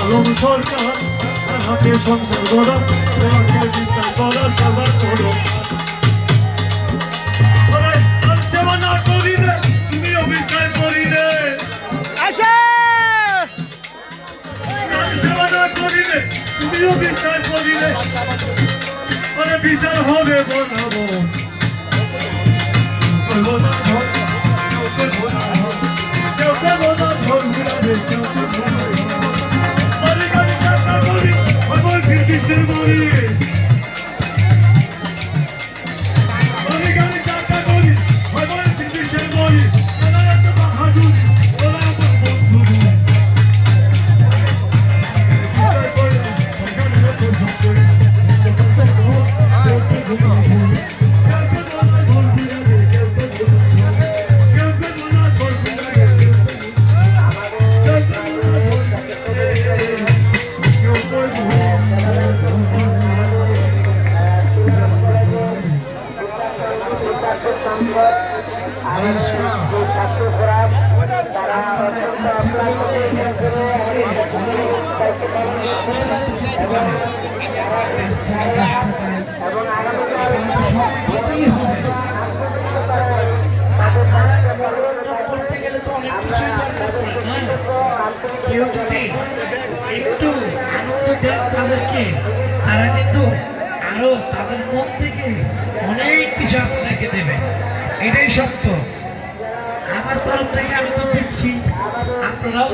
আলম সরকার আর হাতে সংসার গড়া তোমাকে বিস্তার করার সবার করো আর সেবা না করিলে তুমিও বিস্তার করিলে সেবা না করিলে তুমিও বিস্তার করিলে মানে বিচার হবে বনাবো কেউ যদি একটু আনন্দ দেন তাদেরকে, তারা কিন্তু আরো তাদের মন থেকে অনেক কিছু আপনাকে দেবে। এটাই সত্য। আমার তরফ থেকে আমি তো দিচ্ছি, আপনারাও